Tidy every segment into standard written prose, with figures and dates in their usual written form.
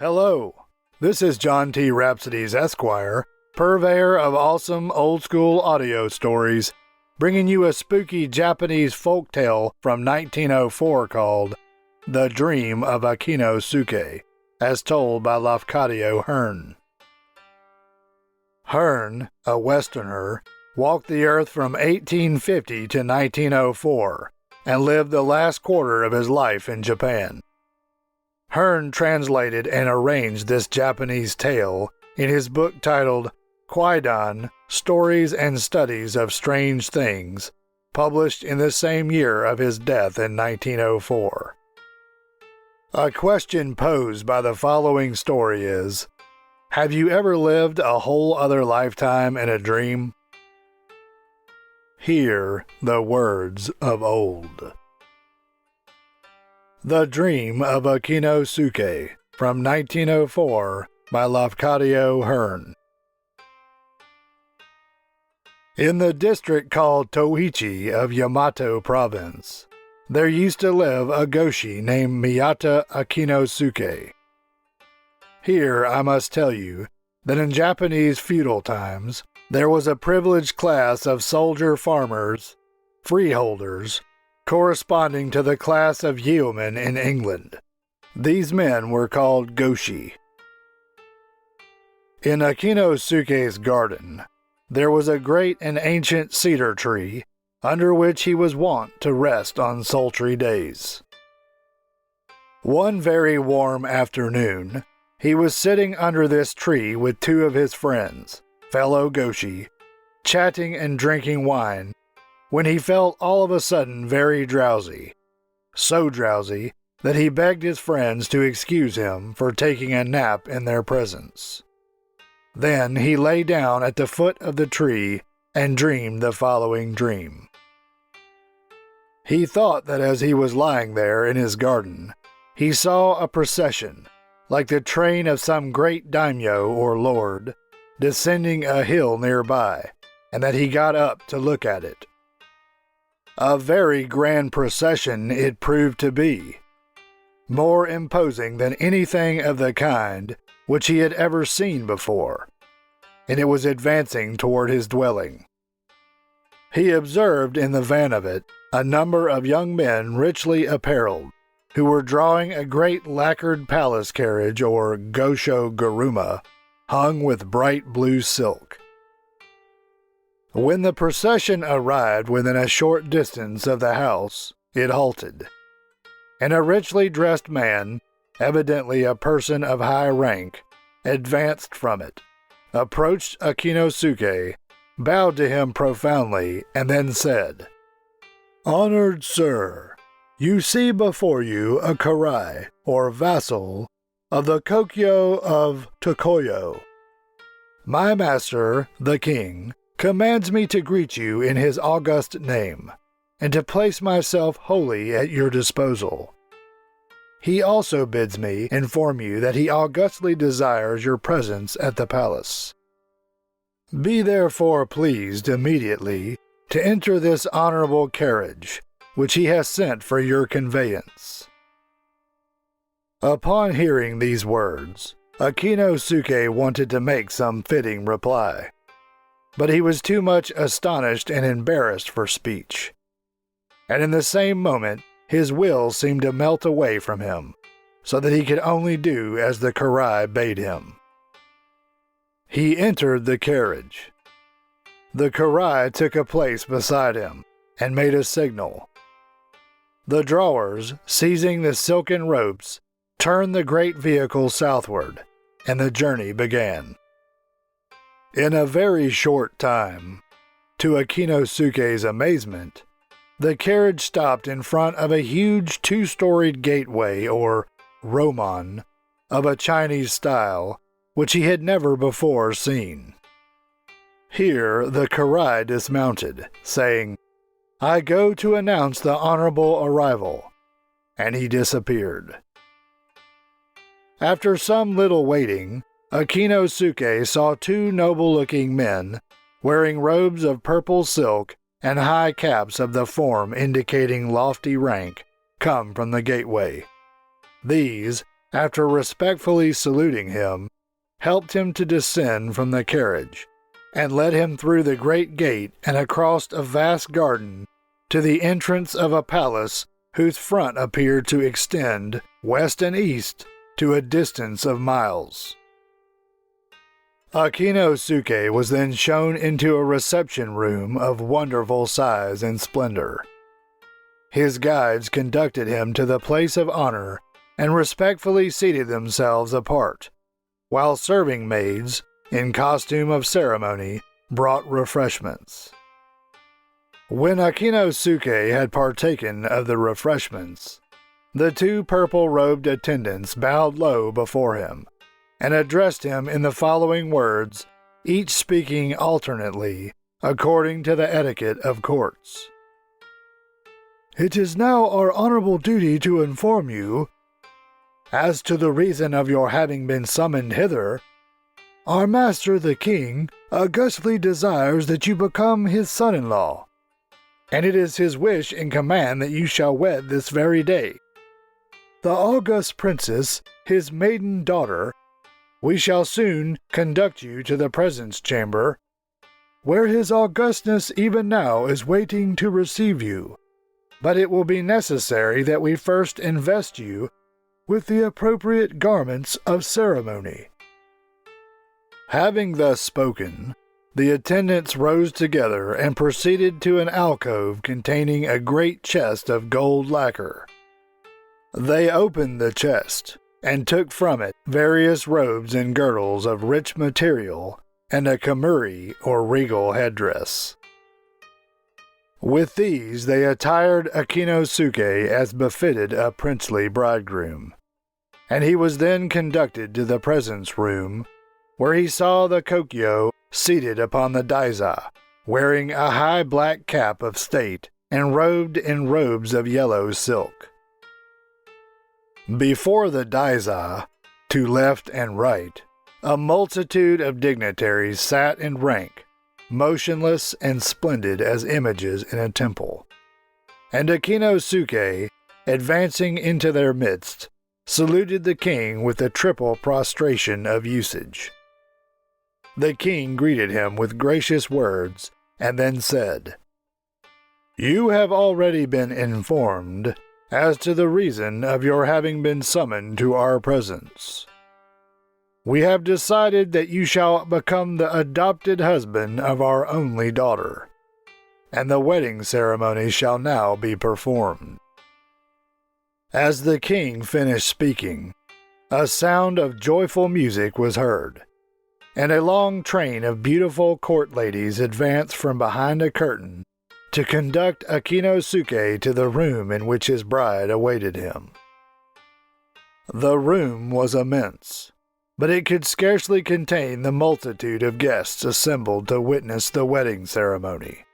Hello, this is John T. Rhapsodes Esquire, purveyor of awesome old-school audio stories, bringing you a spooky Japanese folktale from 1904 called The Dream of Akinosuke, as told by Lafcadio Hearn. Hearn, a Westerner, walked the earth from 1850 to 1904 and lived the last quarter of his life in Japan. Hearn translated and arranged this Japanese tale in his book titled Kwaidan, Stories and Studies of Strange Things, published in the same year of his death in 1904. A question posed by the following story is, have you ever lived a whole other lifetime in a dream? Hear the words of old. The Dream of Akinosuke, from 1904, by Lafcadio Hearn. In the district called Toichi of Yamato Province, there used to live a goshi named Miyata Akinosuke. Here I must tell you that in Japanese feudal times, there was a privileged class of soldier farmers, freeholders, corresponding to the class of yeomen in England. These men were called goshi. In Akinosuke's garden, there was a great and ancient cedar tree under which he was wont to rest on sultry days. One very warm afternoon, he was sitting under this tree with two of his friends, fellow goshi, chatting and drinking wine, when he felt all of a sudden very drowsy, so drowsy that he begged his friends to excuse him for taking a nap in their presence. Then he lay down at the foot of the tree and dreamed the following dream. He thought that as he was lying there in his garden, he saw a procession, like the train of some great daimyo or lord, descending a hill nearby, and that he got up to look at it. A very grand procession it proved to be, more imposing than anything of the kind which he had ever seen before, and it was advancing toward his dwelling. He observed in the van of it a number of young men richly apparelled, who were drawing a great lacquered palace carriage or gosho garuma, hung with bright blue silk. When the procession arrived within a short distance of the house, it halted, and a richly dressed man, evidently a person of high rank, advanced from it, approached Akinosuke, bowed to him profoundly, and then said, "Honored sir, you see before you a karai, or vassal, of the Kokyo of Tokoyo. My master, the king, commands me to greet you in his august name, and to place myself wholly at your disposal. He also bids me inform you that he augustly desires your presence at the palace. Be therefore pleased immediately to enter this honorable carriage, which he has sent for your conveyance." Upon hearing these words, Akinosuke wanted to make some fitting reply, but he was too much astonished and embarrassed for speech. And in the same moment, his will seemed to melt away from him, so that he could only do as the karai bade him. He entered the carriage. The karai took a place beside him and made a signal. The drawers, seizing the silken ropes, turned the great vehicle southward, and the journey began. In a very short time, to Akinosuke's amazement, the carriage stopped in front of a huge two-storied gateway, or roman, of a Chinese style, which he had never before seen. Here the karai dismounted, saying, "I go to announce the honorable arrival," and he disappeared. After some little waiting, Akinosuke saw two noble-looking men, wearing robes of purple silk and high caps of the form indicating lofty rank, come from the gateway. These, after respectfully saluting him, helped him to descend from the carriage, and led him through the great gate and across a vast garden to the entrance of a palace whose front appeared to extend west and east to a distance of miles. Akinosuke was then shown into a reception room of wonderful size and splendor. His guides conducted him to the place of honor and respectfully seated themselves apart, while serving maids, in costume of ceremony, brought refreshments. When Akinosuke had partaken of the refreshments, the two purple-robed attendants bowed low before him, and addressed him in the following words, each speaking alternately, according to the etiquette of courts. "It is now our honorable duty to inform you, as to the reason of your having been summoned hither. Our master the king augustly desires that you become his son-in-law, and it is his wish and command that you shall wed this very day. The august princess, his maiden daughter, we shall soon conduct you to the presence chamber, where his augustness even now is waiting to receive you. But it will be necessary that we first invest you with the appropriate garments of ceremony." Having thus spoken, the attendants rose together and proceeded to an alcove containing a great chest of gold lacquer. They opened the chest and took from it various robes and girdles of rich material and a kamuri or regal headdress. With these they attired Akinosuke as befitted a princely bridegroom, and he was then conducted to the presence room, where he saw the Kojo seated upon the daiza, wearing a high black cap of state and robed in robes of yellow silk. Before the daiza, to left and right, a multitude of dignitaries sat in rank, motionless and splendid as images in a temple. And Akinosuke, advancing into their midst, saluted the king with the triple prostration of usage. The king greeted him with gracious words, and then said, "You have already been informed as to the reason of your having been summoned to our presence. We have decided that you shall become the adopted husband of our only daughter, and the wedding ceremony shall now be performed." As the king finished speaking, a sound of joyful music was heard, and a long train of beautiful court ladies advanced from behind a curtain to conduct Akinosuke to the room in which his bride awaited him. The room was immense, but it could scarcely contain the multitude of guests assembled to witness the wedding ceremony.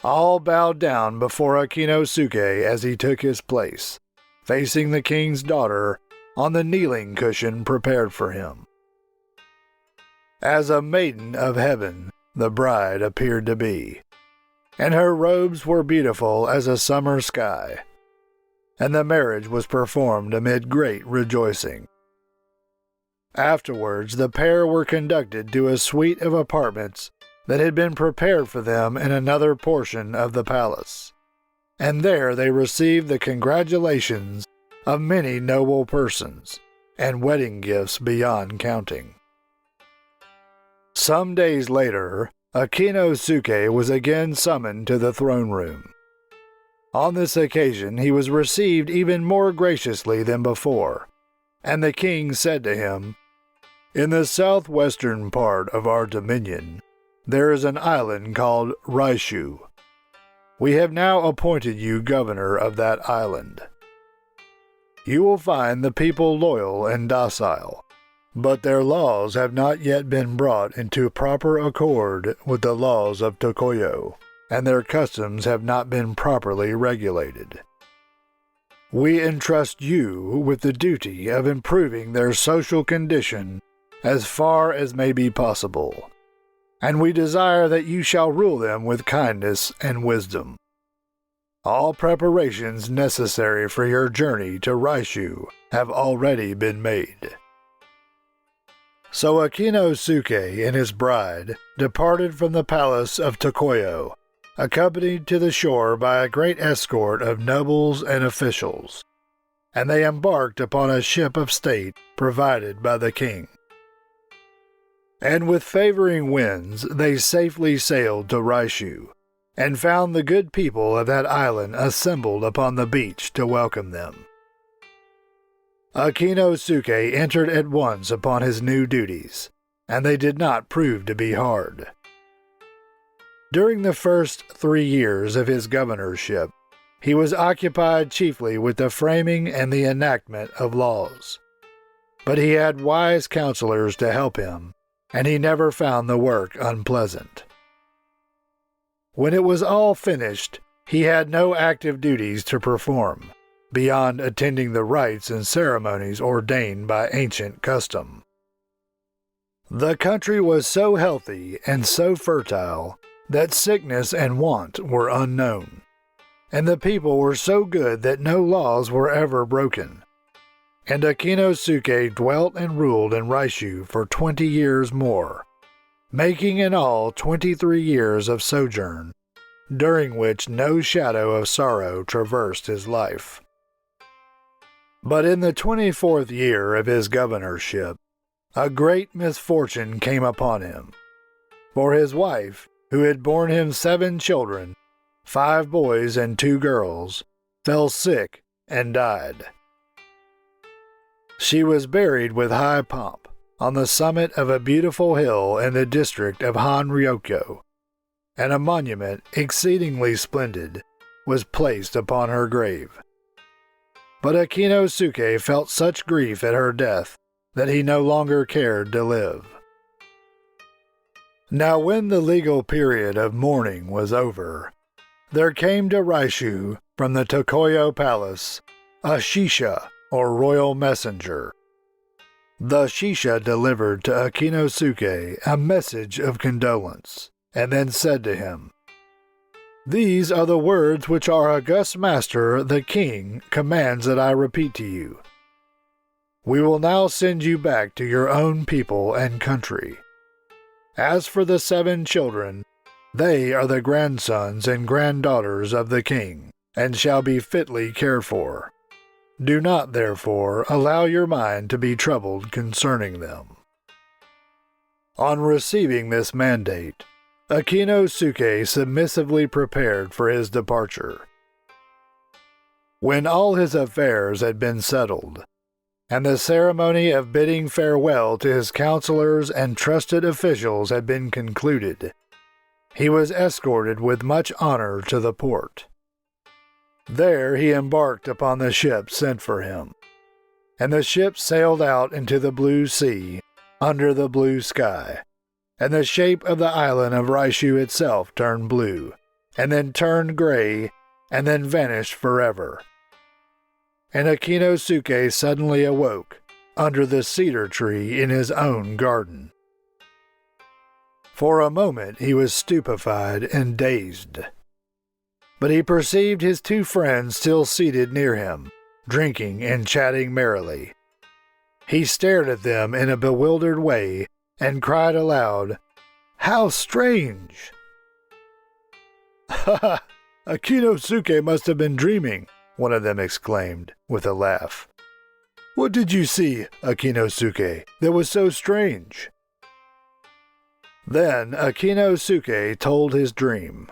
All bowed down before Akinosuke as he took his place, facing the king's daughter on the kneeling cushion prepared for him. As a maiden of heaven, the bride appeared to be, and her robes were beautiful as a summer sky, and the marriage was performed amid great rejoicing. Afterwards, the pair were conducted to a suite of apartments that had been prepared for them in another portion of the palace, and there they received the congratulations of many noble persons, and wedding gifts beyond counting. Some days later, Akinosuke was again summoned to the throne room. On this occasion he was received even more graciously than before, and the king said to him, "In the southwestern part of our dominion there is an island called Raishu. We have now appointed you governor of that island. You will find the people loyal and docile, but their laws have not yet been brought into proper accord with the laws of Tokoyo, and their customs have not been properly regulated. We entrust you with the duty of improving their social condition as far as may be possible, and we desire that you shall rule them with kindness and wisdom. All preparations necessary for your journey to Raishu have already been made." So Akinosuke and his bride departed from the palace of Tokoyo, accompanied to the shore by a great escort of nobles and officials, and they embarked upon a ship of state provided by the king. And with favoring winds they safely sailed to Raishu, and found the good people of that island assembled upon the beach to welcome them. Akinosuke entered at once upon his new duties, and they did not prove to be hard. During the first 3 years of his governorship, he was occupied chiefly with the framing and the enactment of laws. But he had wise counselors to help him, and he never found the work unpleasant. When it was all finished, he had no active duties to perform, beyond attending the rites and ceremonies ordained by ancient custom. The country was so healthy and so fertile that sickness and want were unknown, and the people were so good that no laws were ever broken. And Akinosuke dwelt and ruled in Raishu for 20 years more, making in all 23 years of sojourn, during which no shadow of sorrow traversed his life. But in the 24th year of his governorship, a great misfortune came upon him. For his wife, who had borne him 7 children, 5 boys and 2 girls, fell sick and died. She was buried with high pomp on the summit of a beautiful hill in the district of Hanryoko, and a monument exceedingly splendid was placed upon her grave. But Akinosuke felt such grief at her death that he no longer cared to live. Now when the legal period of mourning was over, there came to Raishu from the Tokoyo Palace a shisha, or royal messenger. The shisha delivered to Akinosuke a message of condolence, and then said to him, "These are the words which our august master, the king, commands that I repeat to you. We will now send you back to your own people and country. As for the 7 children, they are the grandsons and granddaughters of the king, and shall be fitly cared for. Do not, therefore, allow your mind to be troubled concerning them." On receiving this mandate, Akinosuke submissively prepared for his departure. When all his affairs had been settled, and the ceremony of bidding farewell to his counselors and trusted officials had been concluded, he was escorted with much honor to the port. There he embarked upon the ship sent for him, and the ship sailed out into the blue sea, under the blue sky, and the shape of the island of Raishu itself turned blue, and then turned gray, and then vanished forever. And Akinosuke suddenly awoke under the cedar tree in his own garden. For a moment he was stupefied and dazed. But he perceived his 2 friends still seated near him, drinking and chatting merrily. He stared at them in a bewildered way and cried aloud, "How strange!" "Ha ha! Akinosuke must have been dreaming," one of them exclaimed, with a laugh. "What did you see, Akinosuke, that was so strange?" Then Akinosuke told his dream,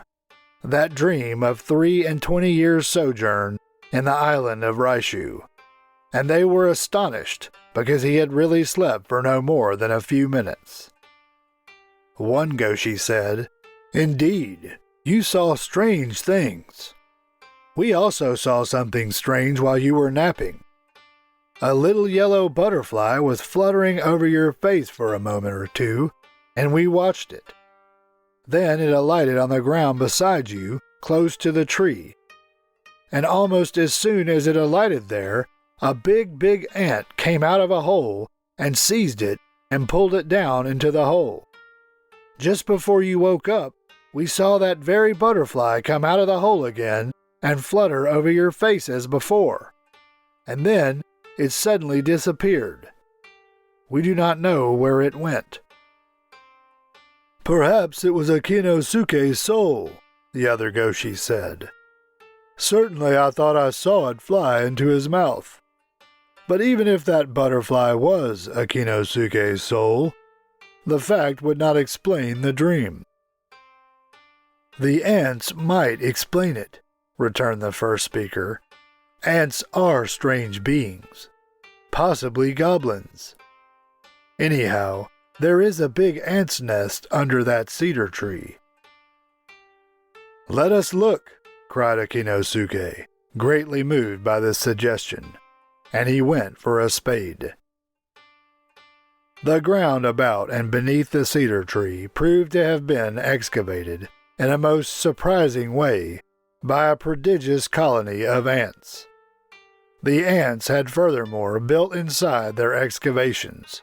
that dream of 23 years' sojourn in the island of Raishu, and they were astonished because he had really slept for no more than a few minutes. One Goshi said, "Indeed, you saw strange things. We also saw something strange while you were napping. A little yellow butterfly was fluttering over your face for a moment or 2, and we watched it. Then it alighted on the ground beside you, close to the tree. And almost as soon as it alighted there, a big ant came out of a hole and seized it and pulled it down into the hole. Just before you woke up, we saw that very butterfly come out of the hole again and flutter over your face as before, and then it suddenly disappeared. We do not know where it went." "Perhaps it was Akinosuke's soul," the other Goshi said. "Certainly I thought I saw it fly into his mouth. But even if that butterfly was Akinosuke's soul, the fact would not explain the dream." "The ants might explain it," returned the first speaker. "Ants are strange beings, possibly goblins. Anyhow, there is a big ant's nest under that cedar tree." "Let us look," cried Akinosuke, greatly moved by this suggestion, and he went for a spade. The ground about and beneath the cedar tree proved to have been excavated in a most surprising way by a prodigious colony of ants. The ants had furthermore built inside their excavations,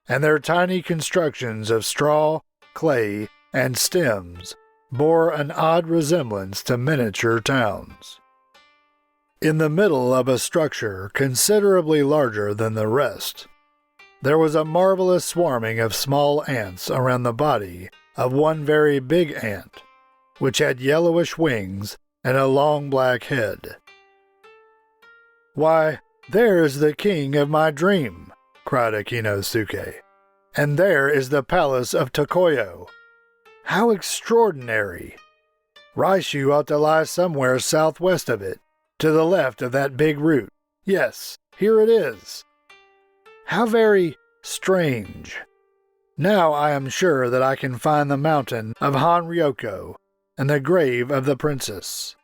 and their tiny constructions of straw, clay, and stems bore an odd resemblance to miniature towns. In the middle of a structure considerably larger than the rest, there was a marvelous swarming of small ants around the body of one very big ant, which had yellowish wings and a long black head. "Why, there is the king of my dream," cried Akinosuke, "and there is the palace of Kojo. How extraordinary! Raishu ought to lie somewhere southwest of it, to the left of that big root. Yes, here it is. How very strange. Now I am sure that I can find the mountain of Hanryoko and the grave of the princess."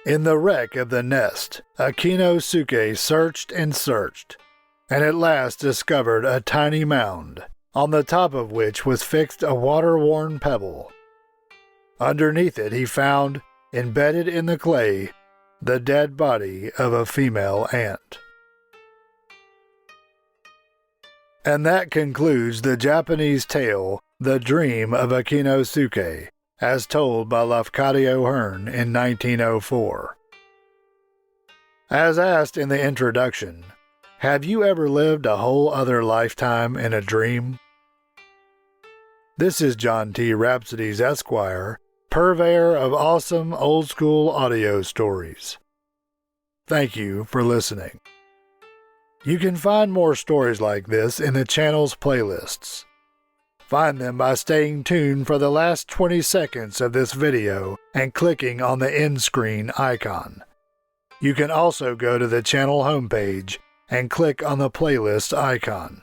In the wreck of the nest, Akinosuke searched and searched, and at last discovered a tiny mound, on the top of which was fixed a water-worn pebble. Underneath it he found, embedded in the clay, the dead body of a female ant. And that concludes the Japanese tale, The Dream of Akinosuke, as told by Lafcadio Hearn in 1904. As asked in the introduction, have you ever lived a whole other lifetime in a dream? This is John T. Rhapsodes, Esquire, purveyor of awesome old-school audio stories. Thank you for listening. You can find more stories like this in the channel's playlists. Find them by staying tuned for the last 20 seconds of this video and clicking on the end screen icon. You can also go to the channel homepage and click on the playlist icon.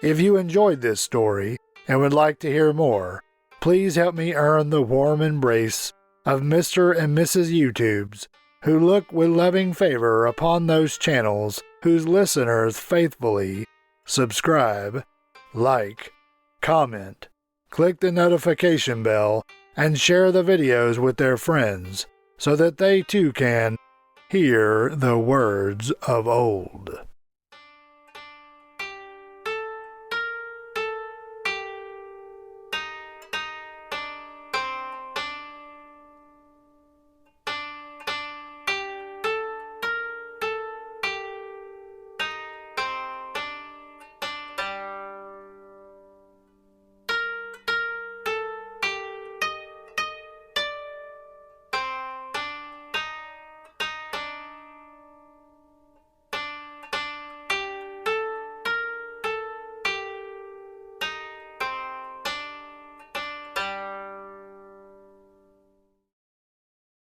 If you enjoyed this story and would like to hear more, please help me earn the warm embrace of Mr. and Mrs. YouTubes who look with loving favor upon those channels whose listeners faithfully subscribe, like, comment, click the notification bell, and share the videos with their friends so that they too can hear the words of old.